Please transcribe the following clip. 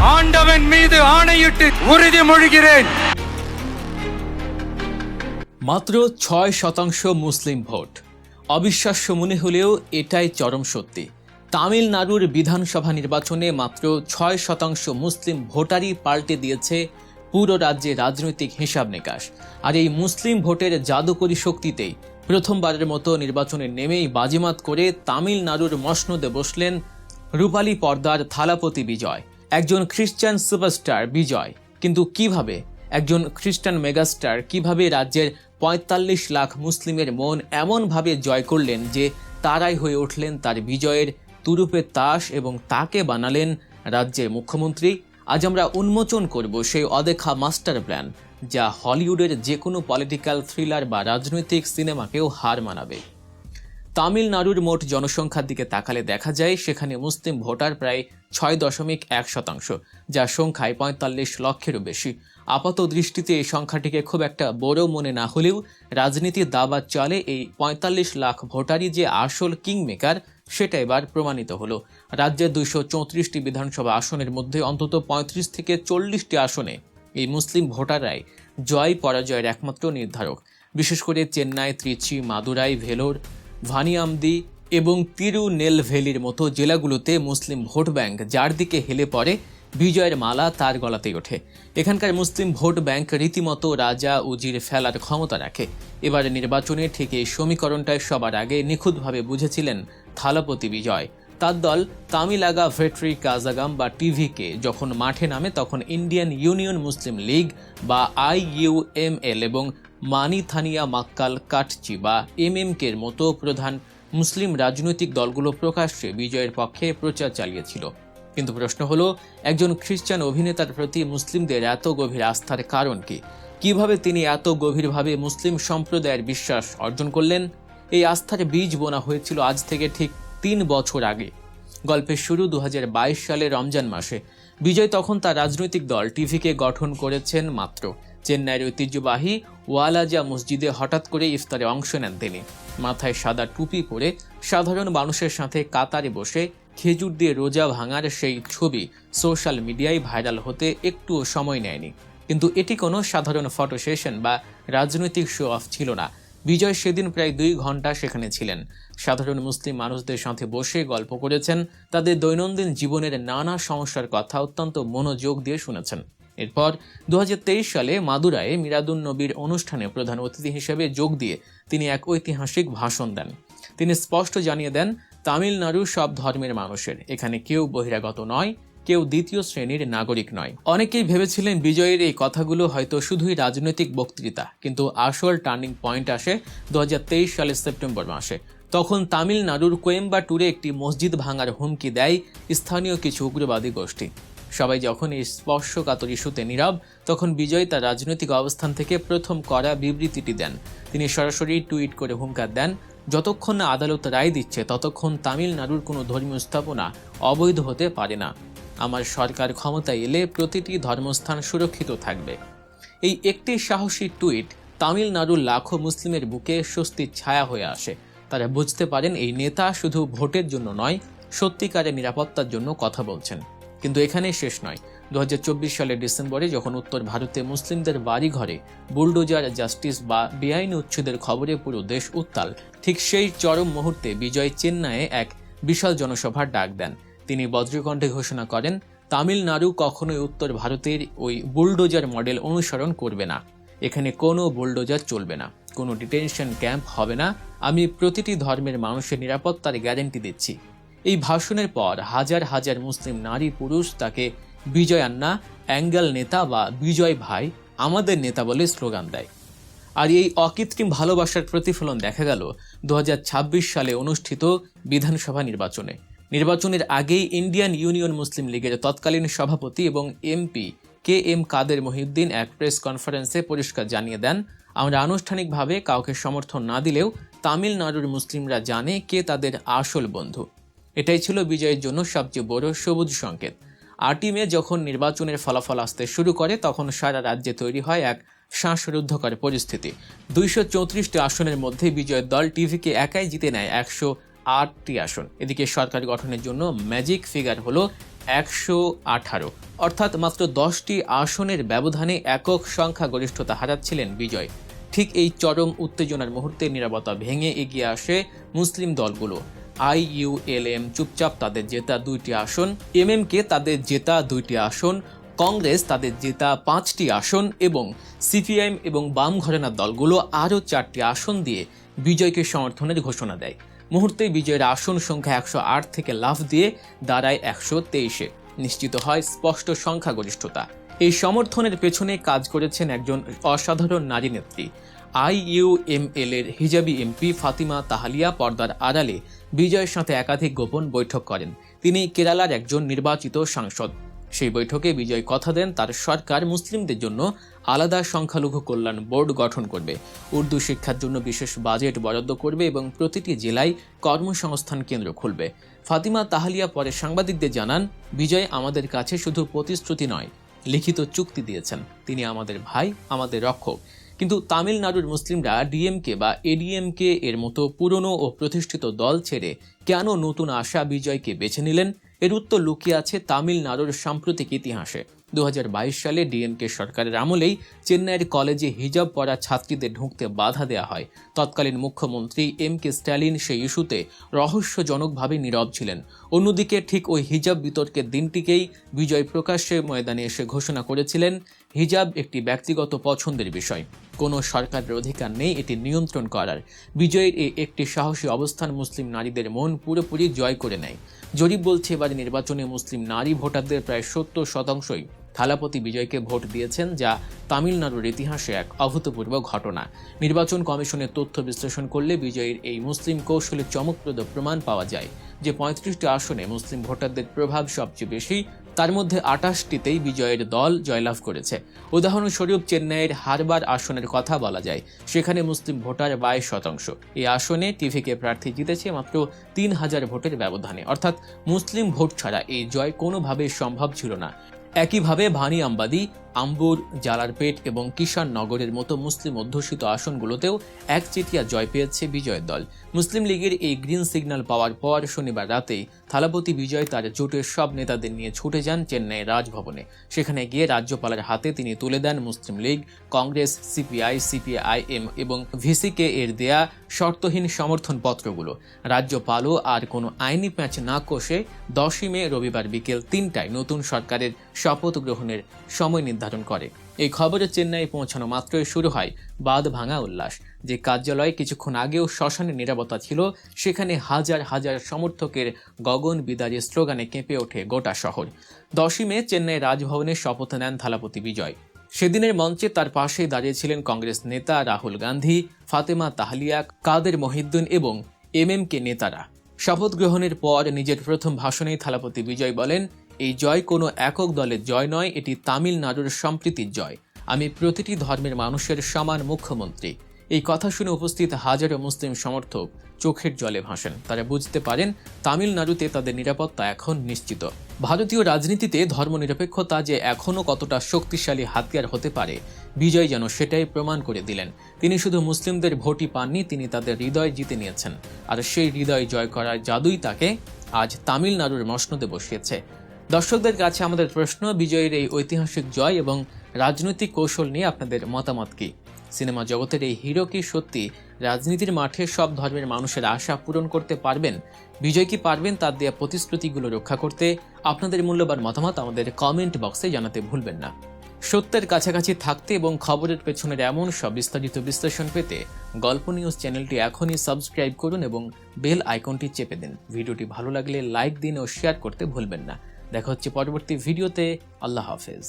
ஆண்டவன் மீது ஆணையிட்டு உறுதிமொழிகிறேன்। মাত্র ৬% মুসলিম ভোট। অবিশ্বাস্য মনে হলেও এটাই চরম সত্যি। তামিলনাড়ুর বিধানসভা নির্বাচনে মাত্র ৬% মুসলিম ভোটারই পাল্টে দিয়েছে পুরো রাজ্যে রাজনৈতিক হিসাব নিকাশ। আর এই মুসলিম ভোটের জাদুকরী শক্তিতেই প্রথমবারের মতো নির্বাচনে নেমেই বাজিমাত করে তামিলনাড়ুর মসনদে বসলেন রূপালী পর্দার থালাপতি বিজয়, একজন খ্রিস্টান সুপারস্টার বিজয়। কিন্তু কিভাবে একজন খ্রিস্টান মেগাস্টার কিভাবে রাজ্যের ৪৫ লাখ মুসলিমের মন এমনভাবে জয় করলেন যে তারাই হয়ে উঠলেন তার বিজয়ের তুরুপের তাস এবং তাকে বানালেন রাজ্যের মুখ্যমন্ত্রী। আজ আমরা উন্মোচন করব সেই অদেখা মাস্টার প্ল্যান, যা হলিউডের যে কোনো পলিটিক্যাল থ্রিলার বা রাজনৈতিক সিনেমাকেও হার মানাবে। তামিলনাড়ুর মোট জনসংখ্যার দিকে তাকালে দেখা যায় সেখানে মুসলিম ভোটার প্রায় ৬.১%, যা সংখ্যায় ৪৫ লক্ষেরও বেশি। আপাত দৃষ্টিতে এই সংখ্যাটিকে খুব একটা বড় মনে না হলেও রাজনীতির দাবা চলে এই ৪৫ লাখ ভোটারই যে আসল কিংমেকার সেটা এবার প্রমাণিত হলো। রাজ্যের ২৩৪টি বিধানসভা আসনের মধ্যে অন্তত ৩৫ থেকে ৪০টি আসনে এই মুসলিম ভোটাররাই জয় পরাজয়ের একমাত্র নির্ধারক। বিশেষ করে চেন্নাই, ত্রিচি, মাদুরাই, ভেলোর, ভানিয়ামদি এবং তিরুনেলভেলির মতো জেলাগুলোতে মুসলিম ভোট ব্যাংক যার দিকে হেলে পড়ে বিজয়ের মালা তার গলাতেই ওঠে। এখানকার মুসলিম ভোট ব্যাংক রীতিমতো রাজা উজির ফেলার ক্ষমতা রাখে। এবারে নির্বাচনে ঠিক এই সমীকরণটায় সবার আগে নিখুঁতভাবে বুঝেছিলেন থালাপতি বিজয়। তার দল তামিলাগা ভেট্রি কাজাগাম বা টিভিকে যখন মাঠে নামে তখন ইন্ডিয়ান ইউনিয়ন মুসলিম লীগ বা IUML এবং মানিথানিয়া মাক্কাল কাটচি বা MMK এর মতো প্রধান মুসলিম রাজনৈতিক দলগুলো প্রকাশ্যে বিজয়ের পক্ষে প্রচার চালিয়েছিল। কিন্তু প্রশ্ন হলো, একজন খ্রিস্টান অভিনেতার প্রতি মুসলিমদের এত গভীর আস্থার কারণ কি? কিভাবে তিনি এত গভীরভাবে মুসলিম সম্প্রদায়ের বিশ্বাস অর্জন করলেন? এই আস্থার বীজ বোনা হয়েছিল আজ থেকে ঠিক ৩ বছর আগে। গল্পের শুরু ২০২২ সালে রমজান মাসে। বিজয় তখন তার রাজনৈতিক দল টিভিকে গঠন করেছেন মাত্র। চেন্নাইয়ের ঐতিহ্যবাহী ওয়ালাজা মসজিদে হঠাৎ করে ইফতারে অংশ নেন তিনি। মাথায় সাদা টুপি পরে সাধারণ মানুষের সাথে কাতারে বসে খেজুর দিয়ে রোজা ভাঙার সেই ছবি সোশ্যাল মিডিয়ায় ভাইরাল হতে একটুও সময় নেয়নি। কিন্তু এটি কোনো সাধারণ ফটো সেশন বা রাজনৈতিক শো অফ ছিল না। বিজয় সেদিন প্রায় ২ ঘন্টা সেখানে ছিলেন। সাধারণ মুসলিম মানুষদের সাথে বসে গল্প করেছেন, তাদের দৈনন্দিন জীবনের নানা সমস্যার কথা অত্যন্ত মনোযোগ দিয়ে শুনেছেন। এরপর ২০২৩ সালে মাদুরায়ে মিলাদুন নবীর অনুষ্ঠানে প্রধান অতিথি হিসেবে যোগ দিয়ে তিনি এক ঐতিহাসিক ভাষণ দেন। তিনি স্পষ্ট জানিয়ে দেন, তামিলনাড়ু সব ধর্মের মানুষের, এখানে কেউ বহিরাগত নয়, কেউ দ্বিতীয় শ্রেণীর নাগরিক নয়। অনেকেই ভেবেছিলেন বিজয়ের এই কথাগুলো হয়তো শুধুই রাজনৈতিক বক্তৃতা, কিন্তু আসল টার্নিং পয়েন্ট আসে ২০২৩ সালের সেপ্টেম্বর মাসে। তখন তামিলনাড়ুর কোয়েম্বাটুরে একটি মসজিদ ভাঙার হুমকি দেয় স্থানীয় কিছু উগ্রবাদী গোষ্ঠী। সবাই যখন এই স্পর্শকাতর ইস্যুতে নীরব, তখন বিজয় তার রাজনৈতিক অবস্থান থেকে প্রথম করা বিবৃতিটি দেন। তিনি সরাসরি টুইট করে হুঙ্কার দেন, যতক্ষণ না আদালত রায় দিচ্ছে ততক্ষণ তামিলনাড়ুর কোনো ধর্মীয় স্থাপনা অবৈধ হতে পারে না। আমার সরকার ক্ষমতায় এলে প্রতিটি ধর্মস্থান সুরক্ষিত থাকবে। এই একটি সাহসী টুইট তামিলনাড়ুর লাখো মুসলিমের বুকে স্বস্তির ছায়া হয়ে আসে। তারা বুঝতে পারেন এই নেতা শুধু ভোটের জন্য নয়, সত্যিকারের নিরাপত্তার জন্য কথা বলছেন। কিন্তু এখানেই শেষ নয়। ২০২৪ সালের ডিসেম্বরে যখন উত্তর ভারতে মুসলিমদের বাড়িঘরে বুলডোজার জাস্টিস বা বেআইনি উচ্ছেদের খবরে পুরো দেশ উত্তাল, ঠিক সেই চরম মুহূর্তে বিজয় চেন্নাইয়ে এক বিশাল জনসভার ডাক দেন। তিনি বজ্রকণ্ঠে ঘোষণা করেন, তামিলনাড়ু কখনোই উত্তর ভারতের ওই বুলডোজার মডেল অনুসরণ করবে না। এখানে কোনো বুলডোজার চলবে না, কোনো ডিটেনশন ক্যাম্প হবে না। আমি প্রতিটি ধর্মের মানুষের নিরাপত্তার গ্যারান্টি দিচ্ছি। এই ভাষণের পর হাজার হাজার মুসলিম নারী পুরুষ তাকে বিজয় আন্না, অ্যাঙ্গেল নেতা বা বিজয় ভাই, আমাদের নেতা বলে স্লোগান দেয়। আর এই অকৃত্রিম ভালোবাসার প্রতিফলন দেখা গেল ২০২৬ সালে অনুষ্ঠিত বিধানসভা নির্বাচনে। নির্বাচনের আগেই ইন্ডিয়ান ইউনিয়ন মুসলিম লীগের তৎকালীন সভাপতি এবং MP KM কাদের মহিউদ্দিন এক প্রেস কনফারেন্সে পরিষ্কার জানিয়ে দেন, আমরা আনুষ্ঠানিকভাবে কাউকে সমর্থন না দিলেও তামিলনাড়ুর মুসলিমরা জানে কে তাদের আসল বন্ধু। এটাই ছিল বিজয়ের জন্য সবচেয়ে বড় সবুজ সংকেত। ৮ই মে যখন নির্বাচনের ফলাফল আসতে শুরু করে তখন সারা রাজ্যে তৈরি হয় এক শ্বাসরুদ্ধকর পরিস্থিতি। ২৩৪টি আসনের মধ্যে বিজয়ের দল টিভিকে একাই জিতে নেয় ১০৮টি আসন। এদিকে সরকার গঠনের জন্য ম্যাজিক ফিগার হলো 118, অর্থাৎ মাত্র 10টি আসনের ব্যবধানে একক সংখ্যাগরিষ্ঠতা হারাচ্ছিলেন বিজয়। ঠিক এই চরম উত্তেজনার মুহূর্তে নীরবতা ভেঙে এগিয়ে আসে মুসলিম দলগুলো। IULM চুপচাপ তাদের জেতা 2টি আসন, MMK তাদের জেতা 2টি আসন, কংগ্রেস তাদের জেতা 5টি আসন এবং CPIM এবং বাম ঘরানার দলগুলো আরও 4টি আসন দিয়ে বিজয়কে সমর্থনের ঘোষণা দেয়। মুহূর্তে বিজয়ের আসন সংখ্যা 108 থেকে লাফ দিয়ে দাঁড়ায় 123-এ। নিশ্চিত হয় স্পষ্ট সংখ্যাগরিষ্ঠতা। এই সমর্থনের পেছনে কাজ করেছেন একজন অসাধারণ নারী নেত্রী। IUML এর হিজাবি MP ফাতিমা তাহালিয়া পর্দার আড়ালে বিজয়ের সাথে একাধিক গোপন বৈঠক করেন। তিনি কেরালার একজন নির্বাচিত সাংসদ। সেই বৈঠকে বিজয় কথা দেন তার সরকার মুসলিমদের জন্য আলাদা সংখ্যালঘু কল্যাণ বোর্ড গঠন করবে, উর্দু শিক্ষার জন্য বিশেষ বাজেট বরাদ্দ করবে এবং প্রতিটি জেলায় কর্মসংস্থান কেন্দ্র খুলবে। ফাতিমা তাহালিয়া পরে সাংবাদিকদের জানান, বিজয় আমাদের কাছে শুধু প্রতিশ্রুতি নয়, লিখিত চুক্তি দিয়েছেন। তিনি আমাদের ভাই, আমাদের রক্ষক। কিন্তু তামিলনাড়ুর মুসলিমরা DMK বা ADMK এর মতো পুরনো ও প্রতিষ্ঠিত দল ছেড়ে কেন নতুন আশা বিজয়কে বেছে নিলেন? এর উত্তর লুকিয়ে আছে তামিলনাড়ুর সাম্প্রতিক ইতিহাসে। 2022 সালে DMK সরকারের আমলেই চেন্নাইয়ের কলেজে হিজাব পরা ছাত্রীদের ঢুকতে বাধা দেওয়া হয়। তৎকালীন মুখ্যমন্ত্রী MK স্ট্যালিন সেই ইস্যুতে রহস্যজনকভাবে নীরব ছিলেন। অন্যদিকে ঠিক ওই হিজাব বিতর্কের দিনটিকেই বিজয় প্রকাশ্যে ময়দানে এসে ঘোষণা করেছিলেন, হিজাব একটি ব্যক্তিগত পছন্দের বিষয়, কোনো সরকারের অধিকার নেই এটি নিয়ন্ত্রণ করার। বিজয়ের এই একটি সাহসী অবস্থান মুসলিম নারীদের মন পুরোপুরি জয় করে নেয়। জরিপ বলছে এবার নির্বাচনে মুসলিম নারী ভোটারদের প্রায় 70%ই থালাপতি বিজয়কে ভোট দিয়েছেন, যা তামিলনাড়ুর ইতিহাসে এক অভূতপূর্ব ঘটনা। নির্বাচন কমিশনের তথ্য বিশ্লেষণ করলে বিজয়ের এই মুসলিম কৌশলে চমকপ্রদ প্রমাণ পাওয়া যায় যে 35টি আসনে মুসলিম ভোটারদের প্রভাব সবচেয়ে বেশি, তার মধ্যে 28টিতেই বিজয়ের দল জয়লাভ করেছে। উদাহরণস্বরূপ চেন্নাইয়ের হারবার আসনের কথা বলা যায়, সেখানে মুসলিম ভোটার 22%। এই আসনে টিভিকে প্রার্থী জিতেছে মাত্র 3000 ভোটের ব্যবধানে, অর্থাৎ মুসলিম ভোট ছাড়া এই জয় কোনোভাবেই সম্ভব ছিল না। একইভাবে ভানি আম্বাদি, আম্বুর, জালারপেট এবং কিষান নগরের মতো মুসলিম অধ্যুষিত আসনগুলোতেও একচেটিয়া জয় পেয়েছে বিজয়ের দল। মুসলিম লীগের এই গ্রিন সিগন্যাল পাওয়ার পর শনিবার রাতেই থালাপতি বিজয় তার জোটের সব নেতাদের নিয়ে ছুটে যান চেন্নাই রাজভবনে। সেখানে গিয়ে রাজ্যপালের হাতে তিনি তুলে দেন মুসলিম লীগ, কংগ্রেস, CPI, CPIM এবং VCK এর দেয়া শর্তহীন সমর্থন পত্রগুলো। রাজ্যপালও আর কোনো আইনি প্যাঁচ না কষে 10ই মে রবিবার বিকেল 3টায় নতুন সরকারের শপথ গ্রহণের সময় নির্ধারণ করে। এই খবরে চেন্নাই পৌঁছানো মাত্রই শুরু হয় বাঁধ ভাঙা উল্লাস। যে কার্যালয়ে কিছুক্ষণ আগেও শ্মশানের নীরবতা ছিল, সেখানে হাজার হাজার সমর্থকের গগন বিদারী স্লোগানে কেঁপে ওঠে গোটা শহর। 10ই মে চেন্নাই রাজভবনে শপথ নেন থালাপতি বিজয়। সেদিনের মঞ্চে তার পাশেই দাঁড়িয়েছিলেন কংগ্রেস নেতা রাহুল গান্ধী, ফাতেমা তাহালিয়া, কাদের মহিউদ্দিন এবং MMK নেতারা। শপথ গ্রহণের পর নিজের প্রথম ভাষণেই থালাপতি বিজয় বলেন, এই জয় কোনো একক দলের জয় নয়, এটি তামিলনাড়ুর সম্প্রীতির জয়। আমি প্রতিটি ধর্মের মানুষের সমান মুখ্যমন্ত্রী। এই কথা শুনে উপস্থিত হাজারো মুসলিম সমর্থক চোখের জলে ভাসেন। তারা বুঝতে পারেন তামিলনাড়ুতে তাদের নিরাপত্তা এখন নিশ্চিত। ভারতীয় রাজনীতিতে ধর্মনিরপেক্ষতা যে এখনও কতটা শক্তিশালী হাতিয়ার হতে পারে, বিজয় যেন সেটাই প্রমাণ করে দিলেন। তিনি শুধু মুসলিমদের ভোটই পাননি, তিনি তাদের হৃদয় জিতে নিয়েছেন। আর সেই হৃদয় জয় করার জাদুই তাকে আজ তামিলনাড়ুর মসনদে বসিয়েছে। দর্শকদের কাছে আমাদের প্রশ্ন, বিজয়ের এই ঐতিহাসিক জয় এবং রাজনৈতিক কৌশল নিয়ে আপনাদের মতামত কি? সিনেমা জগতের এই হিরো কি সত্যি রাজনীতির মাঠে সব ধর্মের মানুষের আশা পূরণ করতে পারবেন? বিজয় কি পারবেন তার দেয়া প্রতিশ্রুতিগুলো রক্ষা করতে? আপনাদের মূল্যবান মতামত আমাদের কমেন্ট বক্সে জানাতে ভুলবেন না। সত্যের কাছাকাছি থাকতে এবং খবরের পেছনের এমন সব বিস্তারিত বিশ্লেষণ পেতে গল্প নিউজ চ্যানেলটি এখনই সাবস্ক্রাইব করুন এবং বেল আইকনটি চেপে দিন। ভিডিওটি ভালো লাগলে লাইক দিন ও শেয়ার করতে ভুলবেন না। দেখা হচ্ছে পরবর্তী ভিডিওতে। আল্লাহ হাফেজ।